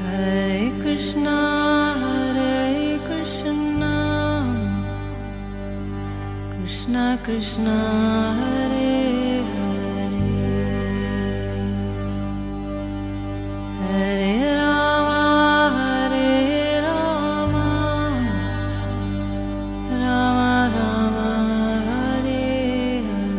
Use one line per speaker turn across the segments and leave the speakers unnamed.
Krishna Krishna Hare Hare Hare Rama Rama Rama Hare Hare।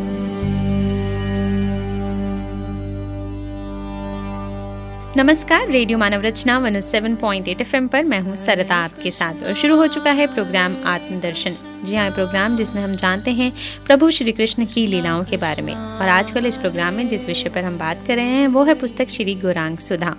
नमस्कार, radio मानव रचना 107.8 FM पर मैं हूँ सरता आपके साथ और शुरू हो चुका है प्रोग्राम आत्मदर्शन। जी हाँ, प्रोग्राम जिसमें हम जानते हैं प्रभु श्री कृष्ण की लीलाओं के बारे में। और आजकल इस प्रोग्राम में जिस विषय पर हम बात कर रहे हैं वो है पुस्तक श्री गौरांग सुधा,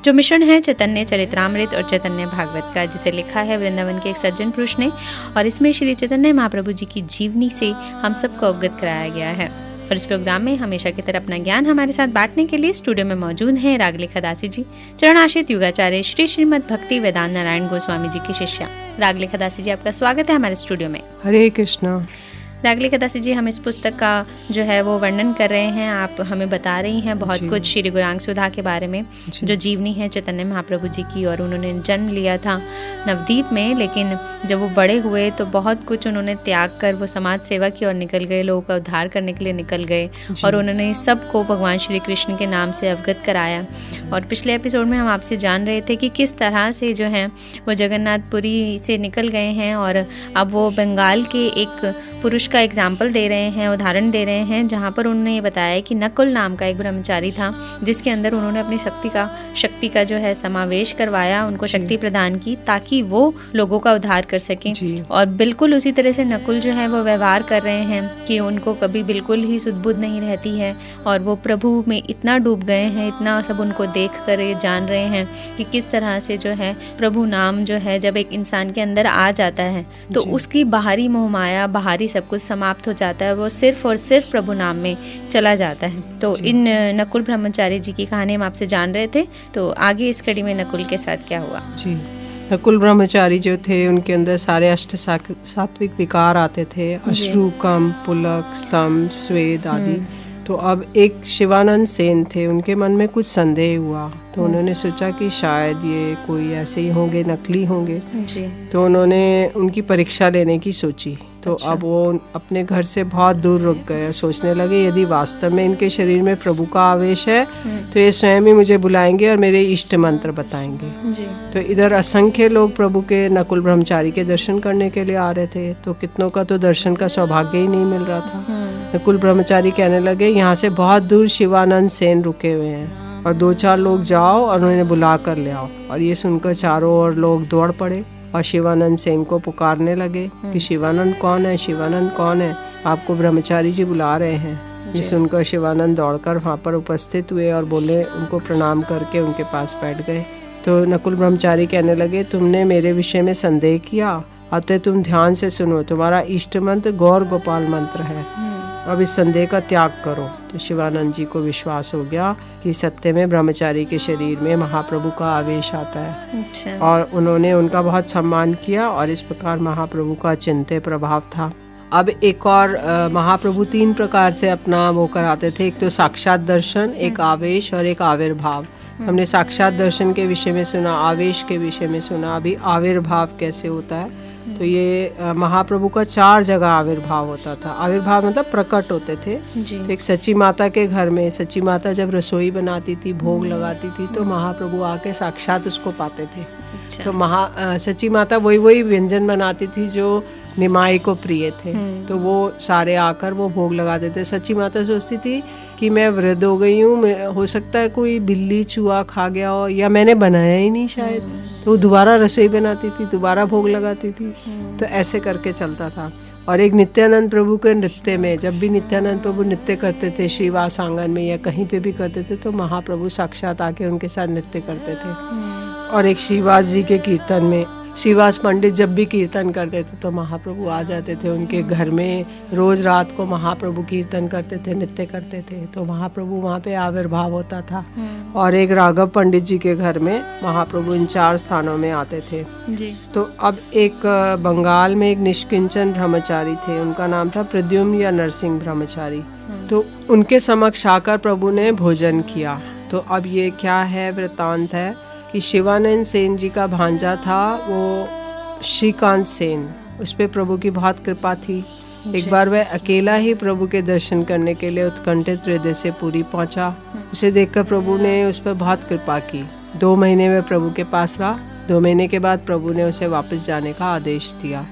जो मिश्रण है चैतन्य चरित्रामृत और चैतन्य भागवत का, जिसे लिखा है वृंदावन के एक सज्जन पुरुष ने। और इसमें श्री चैतन्य महाप्रभु जी की जीवनी से हम सबको अवगत कराया गया है। और इस प्रोग्राम में हमेशा की तरह अपना ज्ञान हमारे साथ बांटने के लिए स्टूडियो में मौजूद हैं रागलेखा दासी जी, चरणाश्रित युगाचार्य श्री श्रीमद भक्ति वेदांत नारायण गोस्वामी जी की शिष्या। रागलेखा दासी जी, आपका स्वागत है हमारे स्टूडियो में।
हरे कृष्णा।
रागलेखा दासी जी, हम इस पुस्तक का जो है वो वर्णन कर रहे हैं, आप हमें बता रही हैं बहुत कुछ श्री गौरांग सुधा के बारे में, जो जीवनी है चैतन्य महाप्रभु जी की। और उन्होंने जन्म लिया था नवदीप में, लेकिन जब वो बड़े हुए तो बहुत कुछ उन्होंने त्याग कर वो समाज सेवा की ओर निकल गए, लोगों का उद्धार करने के लिए निकल गए। और उन्होंने सबको भगवान श्री कृष्ण के नाम से अवगत कराया। और पिछले एपिसोड में हम आपसे जान रहे थे कि किस तरह से जो है वो जगन्नाथपुरी से निकल गए हैं और अब वो बंगाल के एक पुरुष का एग्जाम्पल दे रहे हैं, उदाहरण दे रहे हैं, जहाँ पर उन्होंने ये बताया कि नकुल नाम का एक ब्रह्मचारी था, जिसके अंदर उन्होंने अपनी शक्ति का जो है समावेश करवाया, उनको शक्ति प्रदान की ताकि वो लोगों का उद्धार कर सकें। और बिल्कुल उसी तरह से नकुल जो है वो व्यवहार कर रहे हैं कि उनको कभी बिल्कुल ही सुध-बुध नहीं रहती है और वो प्रभु में इतना डूब गए हैं, इतना सब उनको देख कर ये जान रहे हैं कि किस तरह से जो है प्रभु नाम जो है जब एक इंसान के अंदर आ जाता है तो उसकी बाहरी मोहमाया, बाहरी सब कुछ समाप्त हो जाता है, वो सिर्फ और सिर्फ प्रभु नाम में चला जाता है। तो इन नकुल ब्रह्मचारी जी की कहानी हम आपसे जान रहे थे, तो आगे इस कड़ी में नकुल के साथ क्या हुआ?
जी, नकुल ब्रह्मचारी जो थे उनके अंदर सारे अष्ट सात्विक विकार आते थे, अश्रु, काम, पुलक, स्तंभ, स्वेद आदि। तो अब एक शिवानंद सेन थे, उनके मन में कुछ संदेह हुआ, तो उन्होंने सोचा कि शायद ये कोई ऐसे ही होंगे, नकली होंगे जी। तो उन्होंने उनकी परीक्षा लेने की सोची। तो अब वो अपने घर से बहुत दूर रुक गए और सोचने लगे यदि वास्तव में इनके शरीर में प्रभु का आवेश है तो ये स्वयं ही मुझे बुलाएंगे और मेरे इष्ट मंत्र बताएंगे जी। तो इधर असंख्य लोग प्रभु के नकुल ब्रह्मचारी के दर्शन करने के लिए आ रहे थे, तो कितनों का तो दर्शन का सौभाग्य ही नहीं मिल रहा था। नकुल ब्रह्मचारी कहने लगे यहाँ से बहुत दूर शिवानंद सेन रुके हुए हैं और 2-4 लोग जाओ और उन्हें बुला कर ले आओ। और ये सुनकर चारों ओर लोग दौड़ पड़े और शिवानंद सेन को पुकारने लगे कि शिवानंद कौन है, शिवानंद कौन है, आपको ब्रह्मचारी जी बुला रहे हैं। ये सुनकर शिवानंद दौड़कर वहाँ पर उपस्थित हुए और बोले, उनको प्रणाम करके उनके पास बैठ गए। तो नकुल ब्रह्मचारी कहने लगे तुमने मेरे विषय में संदेह किया, अतः तुम ध्यान से सुनो, तुम्हारा इष्ट मंत्र गौर गोपाल मंत्र है, अब इस संदेह का त्याग करो। तो शिवानंद जी को विश्वास हो गया कि सत्य में ब्रह्मचारी के शरीर में महाप्रभु का आवेश आता है। अच्छा। और उन्होंने उनका बहुत सम्मान किया और इस प्रकार महाप्रभु का चिंत्य प्रभाव था। अब एक और महाप्रभु 3 प्रकार से अपना वो कराते थे, एक तो साक्षात दर्शन, एक आवेश और एक आविर्भाव। हमने साक्षात दर्शन के विषय में सुना, आवेश के विषय में सुना, अभी आविर्भाव कैसे होता है। तो ये महाप्रभु का 4 जगह आविर्भाव होता था। आविर्भाव मतलब प्रकट होते थे जी। तो एक सची माता के घर में सची माता जब रसोई बनाती थी, भोग लगाती थी, तो महाप्रभु आके साक्षात उसको पाते थे। अच्छा। तो सची माता वही व्यंजन बनाती थी जो निमाई को प्रिय थे, तो वो सारे आकर वो भोग लगाते थे। सची माता सोचती थी कि मैं वृद्ध हो गई हूँ, हो सकता है कोई बिल्ली चूहा खा गया हो या मैंने बनाया ही नहीं शायद, तो वो दोबारा रसोई बनाती थी, दोबारा भोग लगाती थी। तो ऐसे करके चलता था। और एक नित्यानंद प्रभु के नृत्य में, जब भी नित्यानंद प्रभु नृत्य करते थे श्रीवास आंगन में या कहीं पे भी करते थे, तो महाप्रभु साक्षात आके उनके साथ नृत्य करते थे। और एक श्रीवास जी के कीर्तन में श्रीवास पंडित जब भी कीर्तन करते थे तो महाप्रभु आ जाते थे उनके घर में। रोज रात को महाप्रभु कीर्तन करते थे, नृत्य करते थे, तो महाप्रभु वहाँ पे आविर्भाव होता था। और एक राघव पंडित जी के घर में महाप्रभु इन 4 स्थानों में आते थे जी। तो अब एक बंगाल में एक निष्किंचन ब्रह्मचारी थे, उनका नाम था प्रद्युम्न या नरसिंह ब्रह्मचारी। तो उनके समक्ष आकर प्रभु ने भोजन किया। तो अब ये क्या है, वृत्तांत है कि शिवानंद सेन जी का भांजा था वो श्रीकांत सेन, उस पर प्रभु की बहुत कृपा थी। एक बार वह अकेला ही प्रभु के दर्शन करने के लिए उत्कंठित हृदय से पुरी पहुंचा। उसे देखकर प्रभु ने उस पर बहुत कृपा की। 2 महीने में प्रभु के पास रहा। 2 महीने के बाद प्रभु ने उसे वापस जाने का आदेश दिया।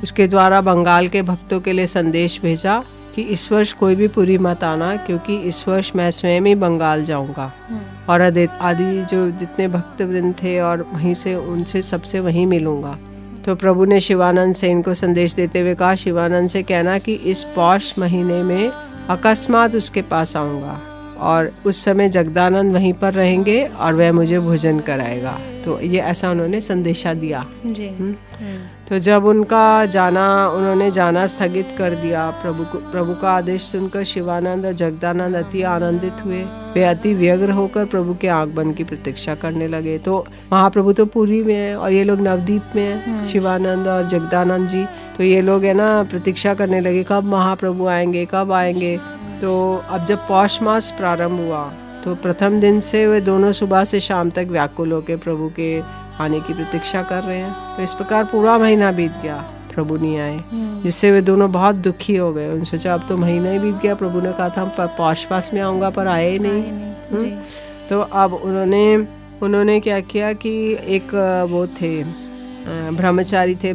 उसके द्वारा बंगाल के भक्तों के लिए संदेश भेजा कि इस वर्ष कोई भी पुरी मत आना, क्योंकि इस वर्ष मैं स्वयं ही बंगाल जाऊंगा। और आदि जो जितने भक्तवृंद थे और वहीं से उनसे सबसे वहीं मिलूंगा। तो प्रभु ने शिवानंद सेन को संदेश देते हुए कहा, शिवानंद से कहना कि इस पौष महीने में अकस्मात उसके पास आऊंगा और उस समय जगदानंद वहीं पर रहेंगे और वह मुझे भोजन कराएगा। तो ये ऐसा उन्होंने संदेशा दिया जी। तो जब उन्होंने जाना स्थगित कर दिया, प्रभु का आदेश सुनकर शिवानंद और जगदानंद अति आनंदित हुए। वे अति व्यग्र होकर प्रभु के आगमन की प्रतीक्षा करने लगे। तो महाप्रभु तो पुरी में है और ये लोग नवदीप में हैं, शिवानंद और जगदानंद जी। तो ये लोग है ना प्रतीक्षा करने लगे, कब महाप्रभु आएंगे, कब आएंगे। तो अब जब पौष मास प्रारंभ हुआ तो प्रथम दिन से वे दोनों सुबह से शाम तक व्याकुल होकर प्रभु के आने की प्रतीक्षा कर रहे हैं। तो इस प्रकार पूरा महीना बीत गया, प्रभु नहीं आए, जिससे वे दोनों बहुत दुखी हो गए। उन्होंने सोचा अब तो महीना ही बीत गया, प्रभु ने कहा था हम पौष मास में आऊंगा, पर आए ही नहीं। तो अब उन्होंने क्या किया कि एक वो थे ब्रह्मचारी थे,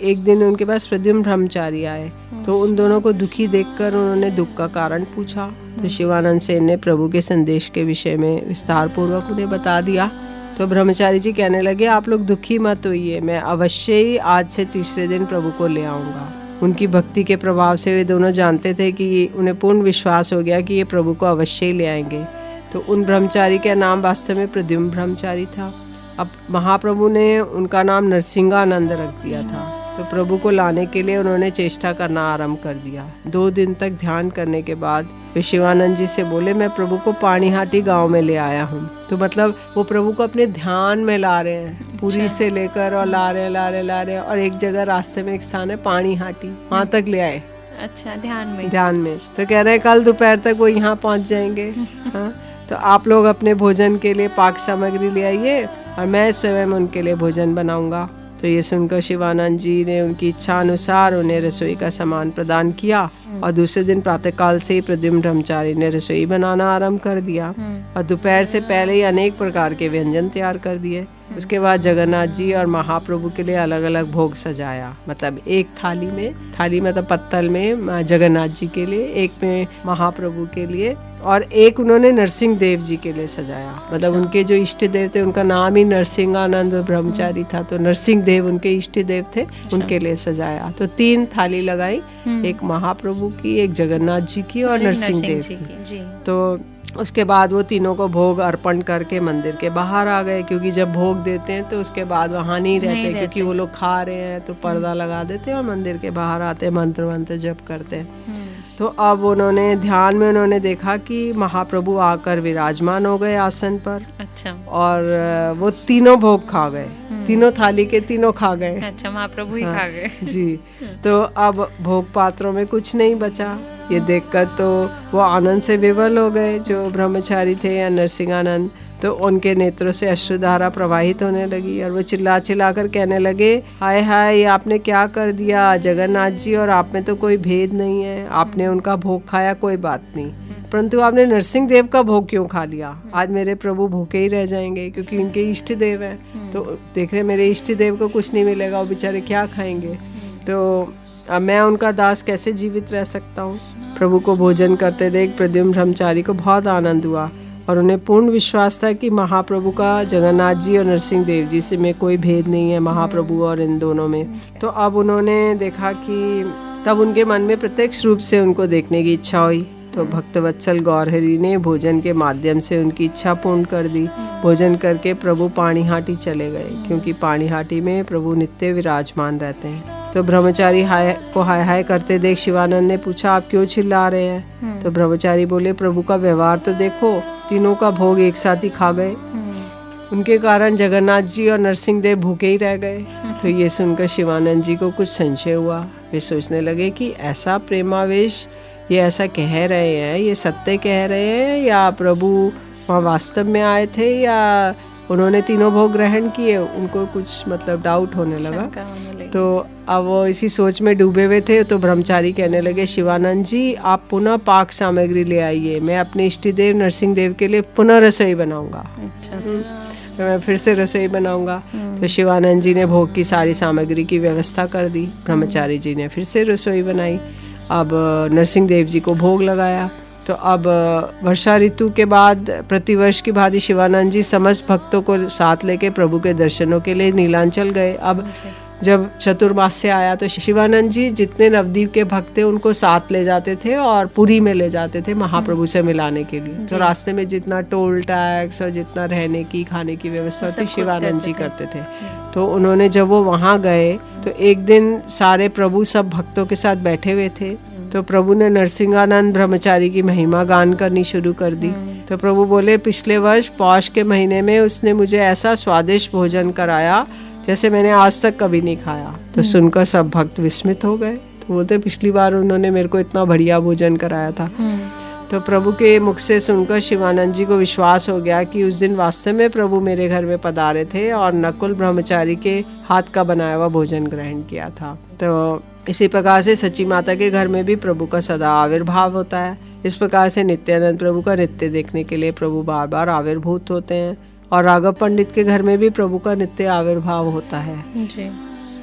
एक दिन उनके पास प्रद्युम्न ब्रह्मचारी आए। तो उन दोनों को दुखी देखकर उन्होंने दुख का कारण पूछा। तो शिवानंद सेन ने प्रभु के संदेश के विषय में विस्तार पूर्वक उन्हें बता दिया। तो ब्रह्मचारी जी कहने लगे, आप लोग दुखी मत होइए, मैं अवश्य ही आज से तीसरे दिन प्रभु को ले आऊंगा। उनकी भक्ति के प्रभाव से वे दोनों जानते थे कि उन्हें पूर्ण विश्वास हो गया कि ये प्रभु को अवश्य ही ले आएंगे। तो उन ब्रह्मचारी का नाम वास्तव में प्रद्युम्न ब्रह्मचारी था। अब महाप्रभु ने उनका नाम नरसिंहानंद रख दिया था। तो प्रभु को लाने के लिए उन्होंने चेष्टा करना आरंभ कर दिया। 2 दिन तक ध्यान करने के बाद वे शिवानंद जी से बोले, मैं प्रभु को पानीहाटी गांव में ले आया हूँ। तो मतलब वो प्रभु को अपने ध्यान में ला रहे हैं, पुरी से लेकर और ला रहे और एक जगह रास्ते में एक स्थान है पानीहाटी, वहाँ तक ले आए।
अच्छा, ध्यान में।
तो कह रहे हैं कल दोपहर तक वो यहाँ पहुँच जाएंगे। हाँ, तो आप लोग अपने भोजन के लिए पाक सामग्री ले आइए और मैं स्वयं उनके लिए भोजन बनाऊंगा। तो ये सुनकर शिवानंद जी ने उनकी इच्छा अनुसार उन्हें रसोई का सामान प्रदान किया और दूसरे दिन प्रातःकाल से ही प्रद्युम्न ब्रह्मचारी ने रसोई बनाना आरंभ कर दिया और दोपहर से पहले ही अनेक प्रकार के व्यंजन तैयार कर दिए। उसके बाद जगन्नाथ जी और महाप्रभु के लिए अलग अलग भोग सजाया। मतलब एक थाली मतलब पत्तल में जगन्नाथ जी के लिए, एक में महाप्रभु के लिए और एक उन्होंने नरसिंह देव जी के लिए सजाया। मतलब उनके जो इष्ट देव थे उनका नाम ही नरसिंहानंद ब्रह्मचारी था, तो नरसिंह देव उनके इष्ट देव थे, उनके लिए सजाया। तो 3 थाली लगाई, एक महाप्रभु की, एक जगन्नाथ जी की और नरसिंह देव की। तो उसके बाद वो तीनों को भोग अर्पण करके मंदिर के बाहर आ गए, क्योंकि जब भोग देते हैं तो उसके बाद वहाँ नहीं रहते, क्योंकि वो लोग खा रहे हैं तो पर्दा लगा देते हैं और मंदिर के बाहर आते, मंत्र जप करते हैं। तो अब उन्होंने ध्यान में उन्होंने देखा कि महाप्रभु आकर विराजमान हो गए आसन पर।
अच्छा।
और वो तीनों भोग खा गए, तीनों थाली के तीनों खा गए।
अच्छा, महाप्रभु ही खा गए।
जी। तो अब भोग पात्रों में कुछ नहीं बचा। ये देखकर तो वो आनंद से विवल हो गए जो ब्रह्मचारी थे या नरसिंहानंद। तो उनके नेत्रों से अश्रुधारा प्रवाहित होने लगी और वो चिल्ला कर कहने लगे, हाय हाय, ये आपने क्या कर दिया जगन्नाथ जी, और आप में तो कोई भेद नहीं है। आपने उनका भोग खाया, कोई बात नहीं, परंतु आपने नरसिंह देव का भोग क्यों खा लिया? आज मेरे प्रभु भूखे ही रह जाएंगे, क्योंकि उनके इष्ट देव हैं। तो देख रहे मेरे इष्ट देव को कुछ नहीं मिलेगा, वो बेचारे क्या खाएंगे? तो अब मैं उनका दास कैसे जीवित रह सकता हूँ? प्रभु को भोजन करते देख प्रद्युम्न ब्रह्मचारी को बहुत आनंद हुआ और उन्हें पूर्ण विश्वास था कि महाप्रभु का जगन्नाथ जी और नरसिंह देव जी से में कोई भेद नहीं है, महाप्रभु और इन दोनों में। तो अब उन्होंने देखा कि तब उनके मन में प्रत्यक्ष रूप से उनको देखने की इच्छा हुई। तो भक्तवत्सल गौरहरि ने भोजन के माध्यम से उनकी इच्छा पूर्ण कर दी। भोजन करके प्रभु पानीहाटी चले गए, क्योंकि पानीहाटी में प्रभु नित्य विराजमान रहते हैं। तो ब्रह्मचारी हाय हाय करते देख शिवानंद ने पूछा, आप क्यों चिल्ला रहे हैं? तो ब्रह्मचारी बोले, प्रभु का व्यवहार तो देखो, तीनों का भोग एक साथ ही खा गए, उनके कारण जगन्नाथ जी और नरसिंह देव भूखे ही रह गए। तो ये सुनकर शिवानंद जी को कुछ संशय हुआ। वे सोचने लगे कि ऐसा प्रेमावेश, ये ऐसा कह रहे हैं, ये सत्य कह रहे हैं या प्रभु वहाँ वास्तव में आए थे या उन्होंने तीनों भोग ग्रहण किए, उनको कुछ मतलब डाउट होने लगा।
शंका होने लगी।
तो अब वो इसी सोच में डूबे हुए थे, तो ब्रह्मचारी कहने लगे, शिवानंद जी आप पुनः पाक सामग्री ले आइए, मैं अपने इष्ट देव नरसिंह देव के लिए पुनः रसोई बनाऊंगा।
अच्छा।
तो मैं फिर से रसोई बनाऊंगा। तो शिवानंद जी ने भोग की सारी सामग्री की व्यवस्था कर दी, ब्रह्मचारी जी ने फिर से रसोई बनाई। अब नरसिंह देव जी को भोग लगाया। तो अब वर्षा ऋतु के बाद प्रतिवर्ष की भांति शिवानंद जी समस्त भक्तों को साथ लेके प्रभु के दर्शनों के लिए नीलांचल गए। अब जब चतुर्मास्य आया तो शिवानंद जी जितने नवद्वीप के भक्त थे उनको साथ ले जाते थे और पुरी में ले जाते थे महाप्रभु से मिलाने के लिए। तो रास्ते में जितना टोल टैक्स और जितना रहने की खाने की व्यवस्था होती शिवानंद जी करते थे। तो उन्होंने जब वो वहाँ गए तो एक दिन सारे प्रभु सब भक्तों के साथ बैठे हुए थे। तो प्रभु ने नरसिंहानंद ब्रह्मचारी की महिमा गान करनी शुरू कर दी। तो प्रभु बोले, पिछले वर्ष पौष के महीने में उसने मुझे ऐसा स्वादिष्ट भोजन कराया जैसे मैंने आज तक कभी नहीं खाया। तो सुनकर सब भक्त विस्मित हो गए। तो बोलते, पिछली बार उन्होंने मेरे को इतना बढ़िया भोजन कराया था। तो प्रभु के मुख से सुनकर शिवानंद जी को विश्वास हो गया कि उस दिन वास्तव में प्रभु मेरे घर में पधारे थे और नकुल ब्रह्मचारी के हाथ का बनाया हुआ भोजन ग्रहण किया था। तो इसी प्रकार से सच्ची माता के घर में भी प्रभु का सदा आविर्भाव होता है। इस प्रकार से नित्यानंद प्रभु का नित्य देखने के लिए प्रभु बार बार आविर्भूत होते हैं। और राघव पंडित के घर में भी प्रभु का नित्य आविर्भाव होता है
जी।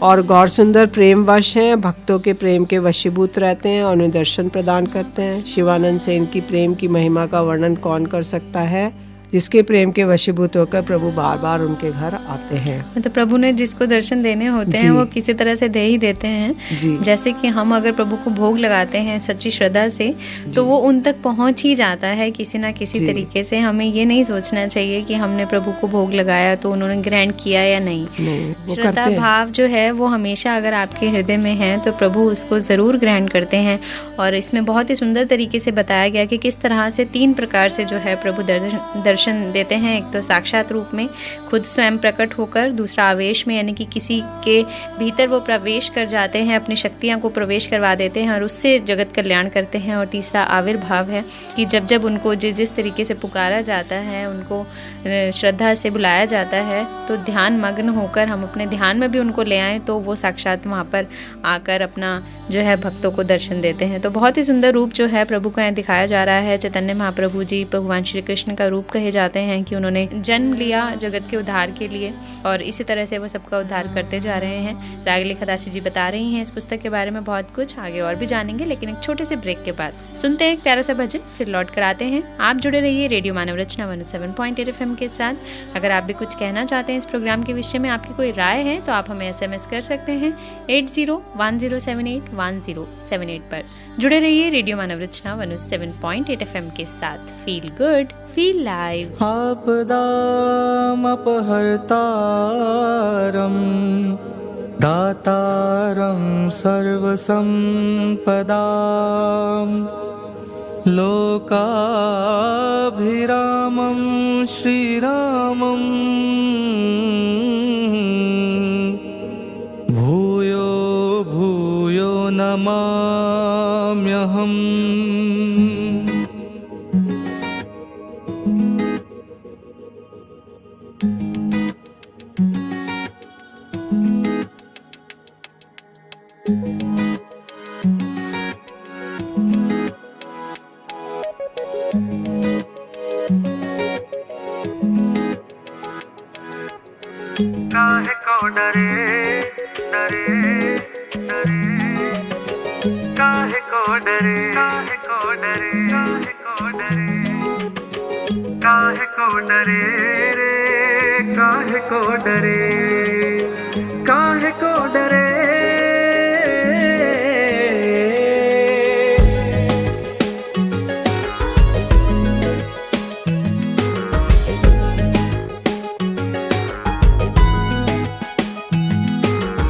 और गौर सुंदर प्रेम वश हैं, भक्तों के प्रेम के वशीभूत रहते हैं और उन्हें दर्शन प्रदान करते हैं। शिवानंद सेन की प्रेम की महिमा का वर्णन कौन कर सकता है, जिसके प्रेम के वशीभूत होकर प्रभु बार बार उनके घर आते हैं।
मतलब प्रभु ने जिसको दर्शन देने होते हैं वो किसी तरह से दे ही देते हैं।
जी।
जैसे कि हम अगर प्रभु को भोग लगाते हैं सच्ची श्रद्धा से तो वो उन तक पहुंच ही जाता है किसी ना किसी तरीके से। हमें ये नहीं सोचना चाहिए कि हमने प्रभु को भोग लगाया तो उन्होंने ग्रहण किया या नहीं। श्रद्धा भाव जो है वो हमेशा अगर आपके हृदय में है तो प्रभु उसको जरूर ग्रहण करते हैं। और इसमें बहुत ही सुंदर तरीके से बताया गया कि किस तरह से 3 प्रकार से जो है प्रभु दर्शन देते हैं। एक तो साक्षात रूप में खुद स्वयं प्रकट होकर, दूसरा आवेश में यानी कि किसी के भीतर वो प्रवेश कर जाते हैं, अपनी शक्तियां को प्रवेश करवा देते हैं और उससे जगत कल्याण करते हैं। और तीसरा आविर्भाव है कि जब जब उनको जिस तरीके से पुकारा जाता है, उनको श्रद्धा से बुलाया जाता है तो ध्यान मग्न होकर हम अपने ध्यान में भी उनको ले आएँ तो वो साक्षात वहाँ पर आकर अपना जो है भक्तों को दर्शन देते हैं। तो बहुत ही सुंदर रूप जो है प्रभु का यहाँ दिखाया जा रहा है। चैतन्य महाप्रभु जी भगवान श्री कृष्ण का रूप कहे जाते हैं कि उन्होंने जन्म लिया जगत के उद्धार के लिए और इसी तरह से वो सबका उद्धार करते जा रहे हैं। रागली खदासी जी बता रही हैं इस पुस्तक के बारे में बहुत कुछ, आगे और भी जानेंगे लेकिन एक छोटे से ब्रेक के बाद सुनते हैं एक प्यारा सा भजन, फिर लौट कर आते हैं। आप जुड़े रहिए रेडियो मानव रचना 107.8 FM के साथ। अगर आप भी कुछ कहना चाहते हैं इस प्रोग्राम के विषय में, आपकी कोई राय है तो आप हमें SMS कर सकते हैं 8010781078 पर। जुड़े रहिए रेडियो मानव रचना 107.8 FM के साथ। Feel good, feel live.
आपदामपहर्तारं दातारं सर्वसम्पदां लोकाभिरामं श्रीरामं भूयो भूयो नमाम्यहम्।
काहे को डरे डरे डरे, काहे को डरे काहे को डरे काहे को डरे, काहे को डरे रे काहे को डरे, काहे को डरे।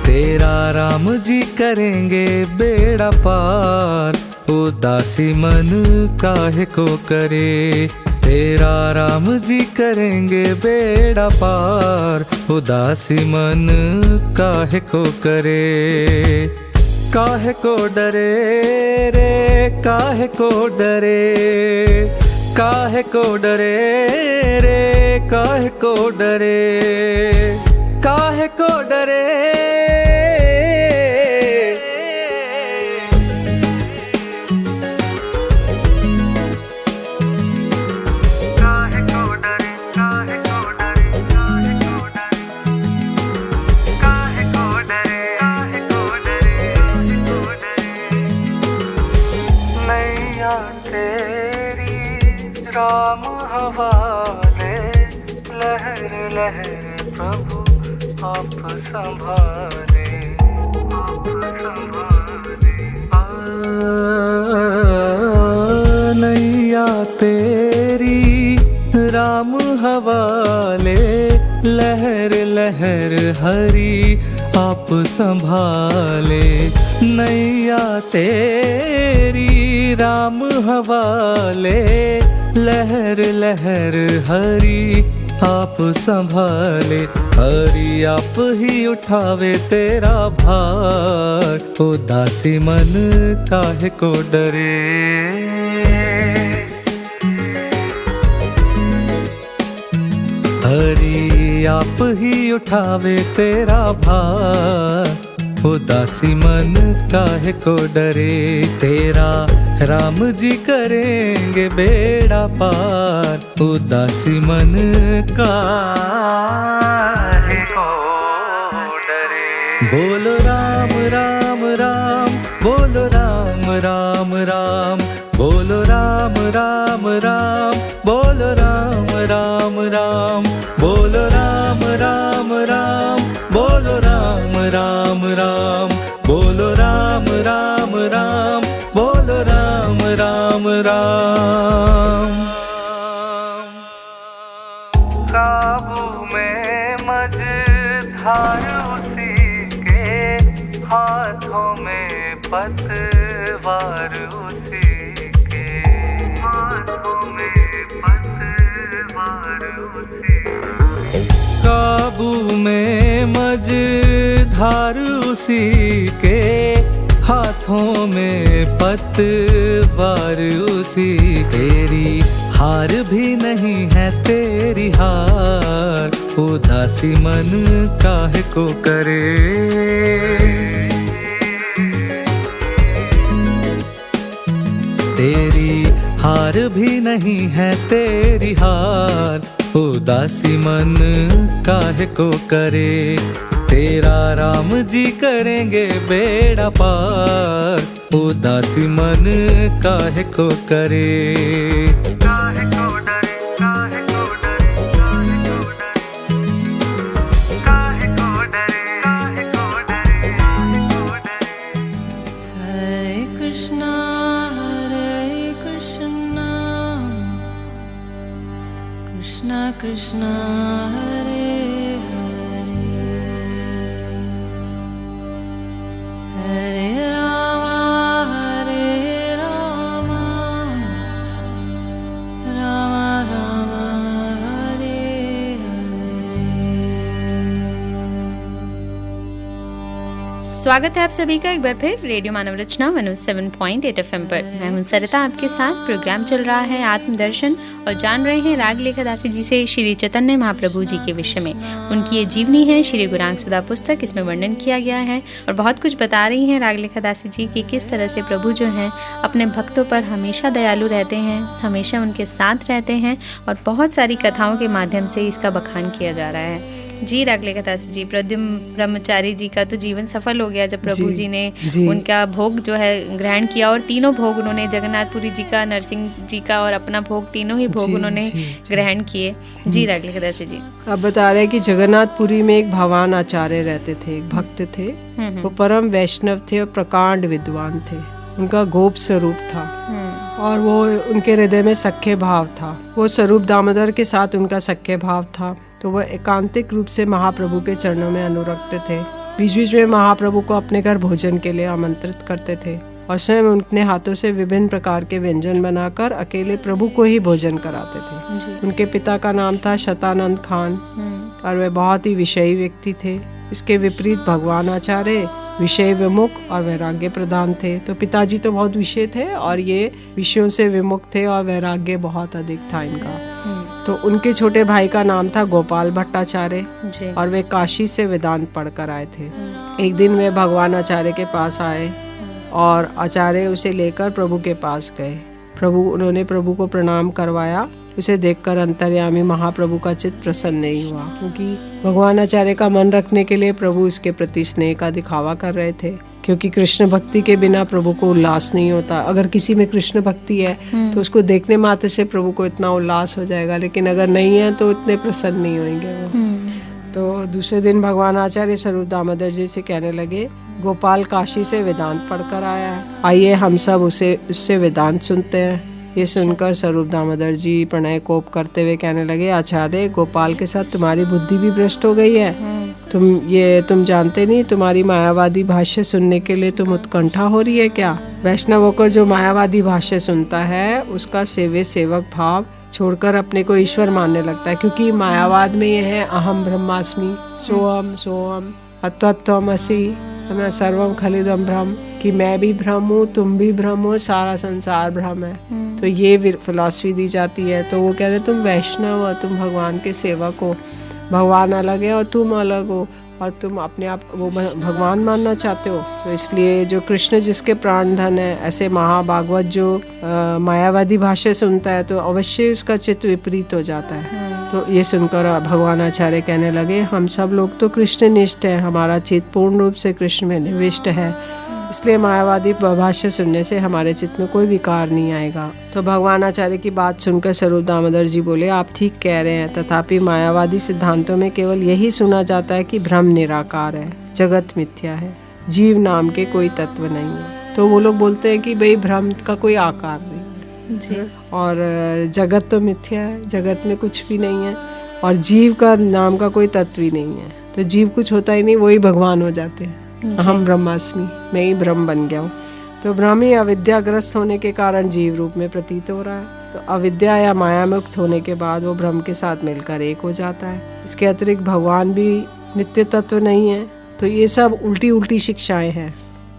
तेरा राम जी करेंगे बेड़ा पार, उदासी मन काहे को करे। तेरा राम जी करेंगे बेड़ा पार, उदासी मन काहे को करे। काहे को डरे रे काहे को डरे, काहे को डरे रे, काहे को डरे, काहे को डरे।
राम हवाले, लहर लहर प्रभु आप संभाले, आप संभाले।
नैया तेरी राम हवाले, लहर लहर हरि आप संभाले। नैया तेरी राम हवाले, लहर लहर हरि आप संभाले। हरि आप ही उठावे तेरा भार, उदासी मन काहे को डरे। हरि आप ही उठावे तेरा भार, उदासी मन काहे को डरे। तेरा राम जी करेंगे बेड़ा पार, उदासी मन काहे को डरे। बोलो राम राम राम, बोलो राम राम राम, बोलो राम राम राम, बोलो राम राम राम, बोलो राम राम राम, बोलो राम राम राम, बोलो राम राम राम, बोलो राम राम राम।
काबू में मझधार उसी के, हाथों में पतवार उसी के, हाथों में पतवार उसी के।
काबू में मझधार उसी के, हाथों में पतवार उसी। तेरी हार भी नहीं है तेरी हार, उदासी मन काहे को करे। तेरी हार भी नहीं है तेरी हार, उदासी मन काहे को करे। तेरा राम जी करेंगे बेड़ा पार, उदासी मन काहे को करे।
काहे को डरे, काहे को डरे, काहे को डरे, काहे को डरे, काहे को डरे, काहे को डरे।
Hare Krishna, Krishna Krishna, Hare Hare, Hare Rama, Rama Rama, Hare Hare।
स्वागत है आप सभी का एक बार फिर रेडियो मानव रचना 107.8 FM पर। मैं हूं सरिता, आपके साथ प्रोग्राम चल रहा है आत्मदर्शन और जान रहे हैं राग लेखा दासी जी से श्री चैतन्य महाप्रभु जी के विषय में। उनकी ये जीवनी है श्री गुरांग सुधा पुस्तक, इसमें वर्णन किया गया है और बहुत कुछ बता रही हैं राग लेखा दासी जी कि किस तरह से प्रभु जो हैं अपने भक्तों पर हमेशा दयालु रहते हैं, हमेशा उनके साथ रहते हैं और बहुत सारी कथाओं के माध्यम से इसका बखान किया जा रहा है। जी राग लेखा दासी जी, प्रद्युम्न ब्रह्मचारी जी का तो जीवन सफल हो गया जब प्रभु जी ने उनका भोग जो है ग्रहण किया और तीनों भोग उन्होंने जगन्नाथपुरी जी का, नरसिंह जी का और अपना भोग, तीनों ही भोग उन्होंने ग्रहण किए। जी राग लेखा दासी जी,
अब बता रहे हैं कि जगन्नाथपुरी में एक भगवान आचार्य रहते थे, एक भक्त थे। वो परम वैष्णव थे और प्रकांड विद्वान थे। उनका गोप स्वरूप था और वो उनके हृदय में सख्य भाव था। वो स्वरूप दामोदर के साथ उनका सख्य भाव था, तो वह एकांतिक रूप से महाप्रभु के चरणों में अनुरक्त थे। बीच बीच में महाप्रभु को अपने घर भोजन के लिए आमंत्रित करते थे और स्वयं अपने हाथों से विभिन्न प्रकार के व्यंजन बनाकर अकेले प्रभु को ही भोजन कराते थे। उनके पिता का नाम था शतानंद खान और वे बहुत ही विषयी व्यक्ति थे। इसके विपरीत भगवान आचार्य विषय विमुख और वैराग्य प्रधान थे। तो पिताजी तो बहुत विषय थे और ये विषयों से विमुख थे और वैराग्य बहुत अधिक था इनका। तो उनके छोटे भाई का नाम था गोपाल भट्टाचार्य
जी।
और वे काशी से वेदांत पढ़कर आए थे। एक दिन वे भगवान आचार्य के पास आए और आचार्य उसे लेकर प्रभु के पास गए। उन्होंने प्रभु को प्रणाम करवाया। उसे देखकर अंतर्यामी महाप्रभु का चित्त प्रसन्न नहीं हुआ, क्योंकि भगवान आचार्य का मन रखने के लिए प्रभु उसके प्रति स्नेह का दिखावा कर रहे थे। क्योंकि कृष्ण भक्ति के बिना प्रभु को उल्लास नहीं होता। अगर किसी में कृष्ण भक्ति है तो उसको देखने मात्र से प्रभु को इतना उल्लास हो जाएगा, लेकिन अगर नहीं है तो इतने प्रसन्न नहीं होंगे वो। तो दूसरे दिन भगवान आचार्य स्वरूप दामोदर जी से कहने लगे, गोपाल काशी से वेदांत पढ़कर आया है, आइए हम सब उससे वेदांत सुनते हैं। ये सुनकर स्वरूप दामोदर जी प्रणय कोप करते हुए कहने लगे, आचार्य गोपाल के साथ तुम्हारी बुद्धि भी भ्रष्ट हो गई है। तुम जानते नहीं, तुम्हारी मायावादी भाष्य सुनने के लिए तुम उत्कंठा हो रही है क्या? वैष्णव होकर जो मायावादी भाष्य सुनता है उसका सेवे सेवक भाव छोड़कर अपने को ईश्वर मानने लगता है। क्योंकि मायावाद में ये है अहम ब्रह्मास्मि, सोहम अत्वत्वमसि, सर्वम खलिदम ब्रह्म, कि मैं भी ब्रह्म हूँ, तुम भी ब्रह्म हो, सारा संसार ब्रह्म है। तो ये फिलॉसफी दी जाती है। तो वो कह रहे तुम वैष्णव हो, तुम भगवान के सेवक हो, भगवान अलग है और तुम अलग हो, और तुम अपने आप वो भगवान मानना चाहते हो। तो इसलिए जो कृष्ण जिसके प्राण धन है, ऐसे महाभागवत जो मायावादी भाष्य सुनता है तो अवश्य उसका चित्त विपरीत हो जाता है। तो ये सुनकर भगवान आचार्य कहने लगे, हम सब लोग तो कृष्ण निष्ठ है, हमारा चित्त पूर्ण रूप से कृष्ण में निविष्ट है, इसलिए मायावादी भाष्य सुनने से हमारे चित्त में कोई विकार नहीं आएगा। तो भगवान आचार्य की बात सुनकर स्वरूप दामोदर जी बोले, आप ठीक कह रहे हैं, तथापि मायावादी सिद्धांतों में केवल यही सुना जाता है कि ब्रह्म निराकार है, जगत मिथ्या है, जीव नाम के कोई तत्व नहीं है। तो वो लोग बोलते हैं कि भाई ब्रह्म का कोई आकार नहीं है
जी।
और जगत तो मिथ्या है, जगत में कुछ भी नहीं है, और जीव का नाम का कोई तत्व ही नहीं है। तो जीव कुछ होता ही नहीं, वही भगवान हो जाते हैं। अहम ब्रह्मास्मि, मैं ही ब्रह्म बन गया हूँ। तो ब्रह्म ही अविद्याग्रस्त होने के कारण जीव रूप में प्रतीत हो रहा है। तो अविद्या या माया मुक्त होने के बाद वो ब्रह्म के साथ मिलकर एक हो जाता है। इसके अतिरिक्त भगवान भी नित्य तत्व नहीं है। तो ये सब उल्टी शिक्षाएं हैं।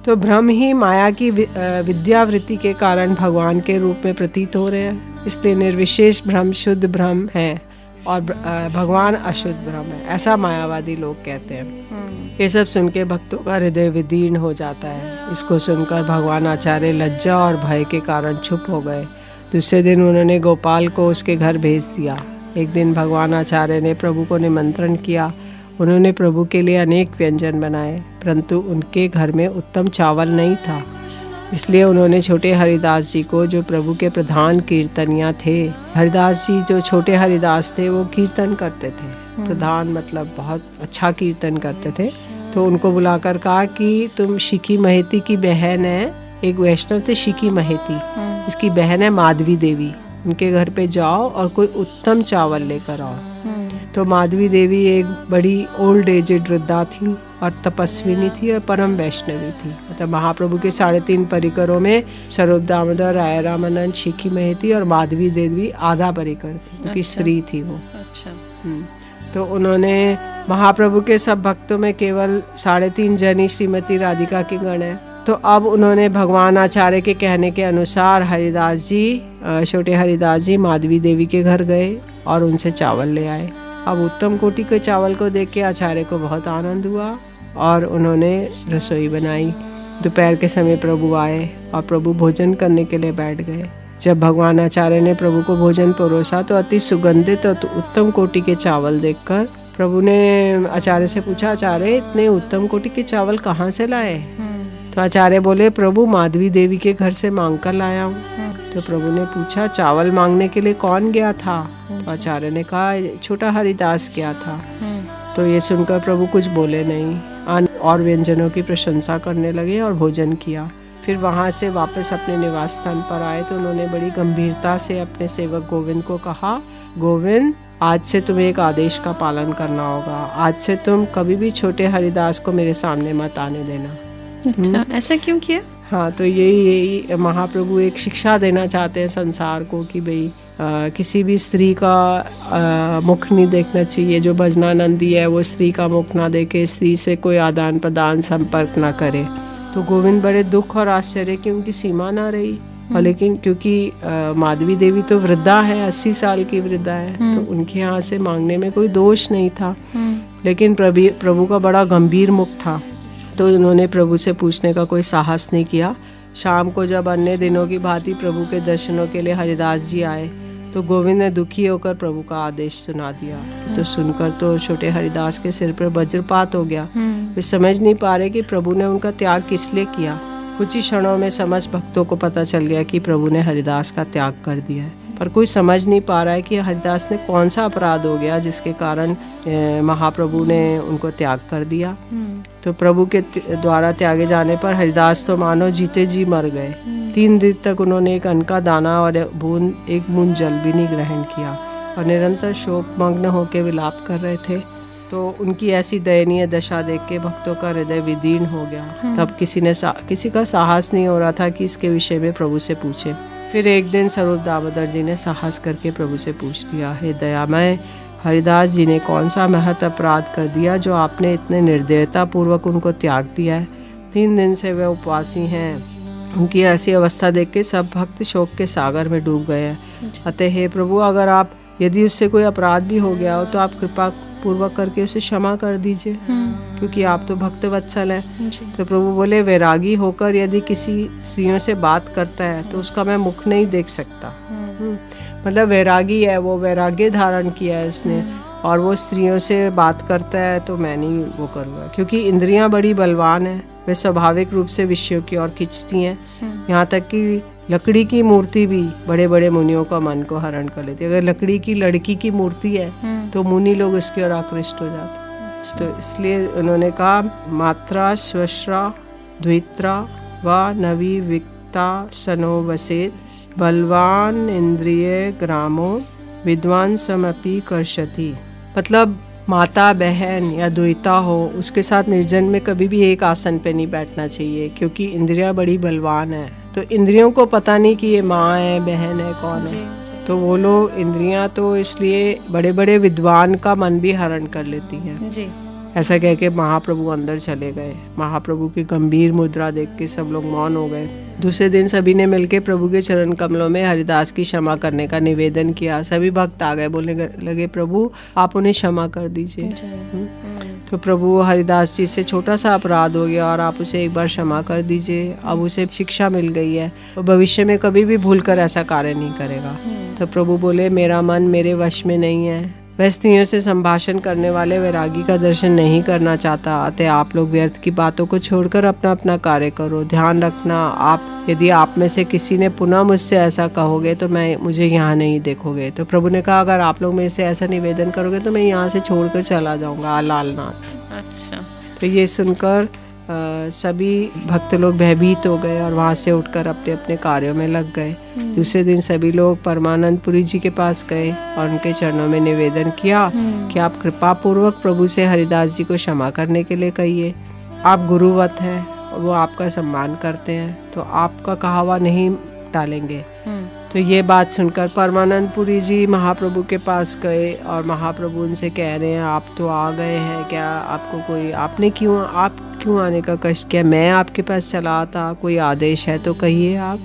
तो ब्रह्म ही माया की विद्यावृत्ति के कारण भगवान के रूप में प्रतीत हो रहे हैं। इसलिए निर्विशेष ब्रह्म शुद्ध ब्रह्म है और भगवान अशुद्ध ब्रह्म है, ऐसा मायावादी लोग कहते हैं। ये सब सुन के भक्तों का हृदय विदीर्ण हो जाता है। इसको सुनकर भगवान आचार्य लज्जा और भय के कारण चुप हो गए। दूसरे दिन उन्होंने गोपाल को उसके घर भेज दिया। एक दिन भगवान आचार्य ने प्रभु को निमंत्रण किया। उन्होंने प्रभु के लिए अनेक व्यंजन बनाए, परंतु उनके घर में उत्तम चावल नहीं था। इसलिए उन्होंने छोटे हरिदास जी को, जो प्रभु के प्रधान कीर्तनिया थे, हरिदास जी जो छोटे हरिदास थे वो कीर्तन करते थे, प्रधान मतलब बहुत अच्छा कीर्तन करते थे। तो उनको बुलाकर कहा कि तुम शिकी महेती की बहन है, एक वैष्णव थे शिकी महेती, इसकी बहन है माधवी देवी, उनके घर पे जाओ और कोई उत्तम चावल लेकर आओ। तो माधवी देवी एक बड़ी ओल्ड एजेड वृद्धा थी और तपस्विनी थी और परम वैष्णवी थी। मतलब महाप्रभु के 3.5 परिकरों में स्वरूप दामोदर, राय रामानंद, शिकी महेती और माधवी देवी आधा परिकर थी, क्योंकि स्त्री थी वो।
अच्छा।
तो उन्होंने महाप्रभु के सब भक्तों में केवल 3.5 जनी श्रीमती राधिका की गण है। तो अब उन्होंने भगवान आचार्य के कहने के अनुसार हरिदास जी, छोटे हरिदास जी माधवी देवी के घर गए और उनसे चावल ले आए। अब उत्तम कोटि के चावल को देख के आचार्य को बहुत आनंद हुआ और उन्होंने रसोई बनाई। दोपहर के समय प्रभु आए और प्रभु भोजन करने के लिए बैठ गए। जब भगवान आचार्य ने प्रभु को भोजन परोसा तो अति सुगंधित और उत्तम कोटि के चावल देखकर प्रभु ने आचार्य से पूछा, आचार्य इतने उत्तम कोटि के चावल कहाँ से लाए? तो आचार्य बोले, प्रभु माधवी देवी के घर से मांग कर लाया हूँ। तो प्रभु ने पूछा, चावल मांगने के लिए कौन गया था? तो आचार्य ने कहा, छोटा हरिदास गया था। तो ये सुनकर प्रभु कुछ बोले नहीं और व्यंजनों की प्रशंसा करने लगे और भोजन किया। फिर वहाँ से वापस अपने निवास स्थान पर आए तो उन्होंने बड़ी गंभीरता से अपने सेवक गोविंद को कहा, गोविंद आज से तुम्हें एक आदेश का पालन करना होगा। आज से तुम कभी भी छोटे हरिदास को मेरे सामने मत आने देना।
अच्छा, ऐसा क्यों किया?
हाँ, तो यही महाप्रभु एक शिक्षा देना चाहते हैं संसार को कि भाई किसी भी स्त्री का मुख नहीं देखना चाहिए। जो भजनानंदी है वो स्त्री का मुख ना देखे, स्त्री से कोई आदान प्रदान संपर्क ना करे। तो गोविंद बड़े दुख और आश्चर्य की उनकी सीमा ना रही। और लेकिन क्योंकि माधवी देवी तो वृद्धा है, 80 साल की वृद्धा है, तो उनके यहाँ से मांगने में कोई दोष नहीं था। लेकिन प्रभु का बड़ा गंभीर मुख था, तो उन्होंने प्रभु से पूछने का कोई साहस नहीं किया। शाम को जब अन्य दिनों की भांति प्रभु के दर्शनों के लिए हरिदास जी आए, तो गोविंद ने दुखी होकर प्रभु का आदेश सुना दिया। तो सुनकर तो छोटे हरिदास के सिर पर वज्रपात हो गया। वे समझ नहीं पा रहे कि प्रभु ने उनका त्याग किस लिए किया। कुछ ही क्षणों में समस्त भक्तों को पता चल गया कि प्रभु ने हरिदास का त्याग कर दिया है, पर कोई समझ नहीं पा रहा है कि हरिदास ने कौन सा अपराध हो गया जिसके कारण महाप्रभु ने उनको त्याग कर दिया। तो प्रभु के द्वारा त्यागे जाने पर हरिदास तो मानो जीते जी मर गए। 3 दिन तक उन्होंने एक अन्न का दाना और एक बूंद जल भी नहीं ग्रहण किया और निरंतर शोक मग्न होकर विलाप कर रहे थे। तो उनकी ऐसी दयनीय दशा देख के भक्तों का हृदय विदीर्ण हो गया। तब किसी का साहस नहीं हो रहा था कि इसके विषय में प्रभु से पूछे। फिर एक दिन स्वरूप दामोदर जी ने साहस करके प्रभु से पूछ लिया, हे दयामय, हरिदास जी ने कौन सा महत अपराध कर दिया जो आपने इतने निर्दयता पूर्वक उनको त्याग दिया है? 3 दिन से वे उपवासी हैं। उनकी ऐसी अवस्था देख के सब भक्त शोक के सागर में डूब गए हैं। अतः हे प्रभु, अगर आप यदि उससे कोई अपराध भी हो गया हो तो आप कृपा पूर्वक करके उसे क्षमा कर दीजिए, क्योंकि आप तो भक्त वत्सल हैं। तो प्रभु बोले, वैरागी होकर यदि किसी स्त्रियों से बात करता है तो उसका मैं मुख नहीं देख सकता। मतलब वैरागी है, वो वैराग्य धारण किया है उसने, और वो स्त्रियों से बात करता है तो मैं नहीं वो करूँगा, क्योंकि इंद्रियां बड़ी बलवान है। वे स्वाभाविक रूप से विषयों की ओर खींचती हैं। यहाँ तक कि लकड़ी की मूर्ति भी बड़े बड़े मुनियों का मन को हरण कर लेती है। अगर लकड़ी की लड़की की मूर्ति है तो मुनि लोग उसकी ओर आकृष्ट हो जाते हैं। तो इसलिए उन्होंने कहा, मात्रा स्वश्रा द्वित्रा व नवी विक्ता सनो वसेत बलवान इंद्रिय ग्रामो विद्वान समपि कर्षति। मतलब माता बहन या द्वैता हो, उसके साथ निर्जन में कभी भी एक आसन पे नहीं बैठना चाहिए, क्योंकि इंद्रियां बड़ी बलवान है। तो इंद्रियों को पता नहीं कि ये माँ है, बहन है, कौन है। तो वो लोग इंद्रियां तो इसलिए बड़े बड़े विद्वान का मन भी हरण कर लेती हैं। जी। ऐसा कह के महाप्रभु अंदर चले गए। महाप्रभु की गंभीर मुद्रा देख के सब लोग मौन हो गए। दूसरे दिन सभी ने मिलकर प्रभु के चरण कमलों में हरिदास की क्षमा करने का निवेदन किया। सभी भक्त आ गए, बोलने लगे, प्रभु आप उन्हें क्षमा कर दीजिए। तो प्रभु, हरिदास जी से छोटा सा अपराध हो गया और आप उसे एक बार क्षमा कर दीजिए। अब उसे शिक्षा मिल गई है, वो भविष्य में कभी भी भूल कर ऐसा कार्य नहीं करेगा। तो प्रभु बोले, मेरा मन मेरे वश में नहीं है। वह स्त्रियों से संभाषण करने वाले वैरागी का दर्शन नहीं करना चाहता। अतः आप लोग व्यर्थ की बातों को छोड़कर अपना अपना कार्य करो। ध्यान रखना, यदि आप में से किसी ने पुनः मुझसे ऐसा कहोगे तो मुझे यहाँ नहीं देखोगे। तो प्रभु ने कहा, अगर आप लोग मेरे से ऐसा निवेदन करोगे तो मैं यहाँ से छोड़कर चला जाऊंगा, लालनाथ। अच्छा। तो ये सुनकर सभी भक्त लोग भयभीत हो गए और वहाँ से उठकर अपने अपने कार्यों में लग गए। दूसरे दिन सभी लोग परमानंदपुरी जी के पास गए और उनके चरणों में निवेदन किया कि आप कृपा पूर्वक प्रभु से हरिदास जी को क्षमा करने के लिए कहिए। आप गुरुवत हैं और वो आपका सम्मान करते हैं, तो आपका कहा हुआ नहीं टालेंगे। तो ये बात सुनकर परमानंदपुरी जी महाप्रभु के पास गए और महाप्रभु उनसे कह रहे हैं, आप तो आ गए हैं, क्या आपको आप क्यों आने का कष्ट किया? मैं आपके पास चला था, कोई आदेश है तो कहिए आप।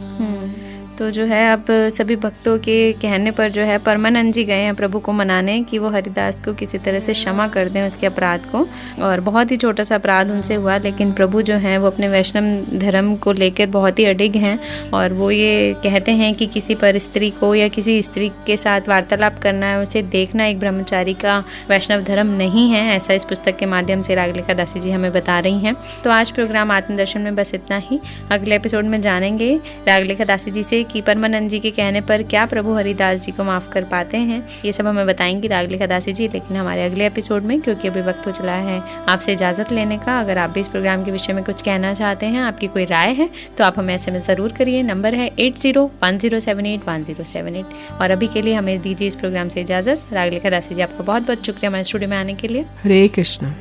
तो जो है अब सभी भक्तों के कहने पर जो है परमानंद जी गए हैं प्रभु को मनाने कि वो हरिदास को किसी तरह से क्षमा कर दें उसके अपराध को। और बहुत ही छोटा सा अपराध उनसे हुआ, लेकिन प्रभु जो हैं वो अपने वैष्णव धर्म को लेकर बहुत ही अडिग हैं और वो ये कहते हैं कि किसी पर स्त्री को या किसी स्त्री के साथ वार्तालाप करना है, उसे देखना एक ब्रह्मचारी का वैष्णव धर्म नहीं है। ऐसा इस पुस्तक के माध्यम से रागलिका दासी जी हमें बता रही हैं। तो आज प्रोग्राम आत्मदर्शन में बस इतना ही। अगले एपिसोड में जानेंगे रागलिका दासी जी से कि परमानंद जी के कहने पर क्या प्रभु हरिदास जी को माफ कर पाते हैं। ये सब हमें बताएंगी रागलिका दासी जी, लेकिन हमारे अगले एपिसोड में, क्योंकि अभी वक्त हो चला है आपसे इजाजत लेने का। अगर आप भी इस प्रोग्राम के विषय में कुछ कहना चाहते हैं, आपकी कोई राय है, तो आप हमें SMS जरूर करिए। नंबर है 8010781078। और अभी के लिए हमें दीजिए इस प्रोग्राम से इजाजत। रागलिका दासी जी, आपका बहुत बहुत शुक्रिया हमारे स्टूडियो में आने के लिए।
हरे कृष्ण।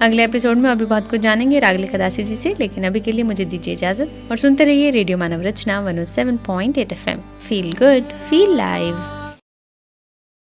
अगले एपिसोड में अभी बहुत कुछ जानेंगे रागलिका दासी जी से, लेकिन अभी के लिए मुझे दीजिए इजाजत और सुनते रहिए रेडियो मानव रचना 107.8 FM। Feel good, feel live.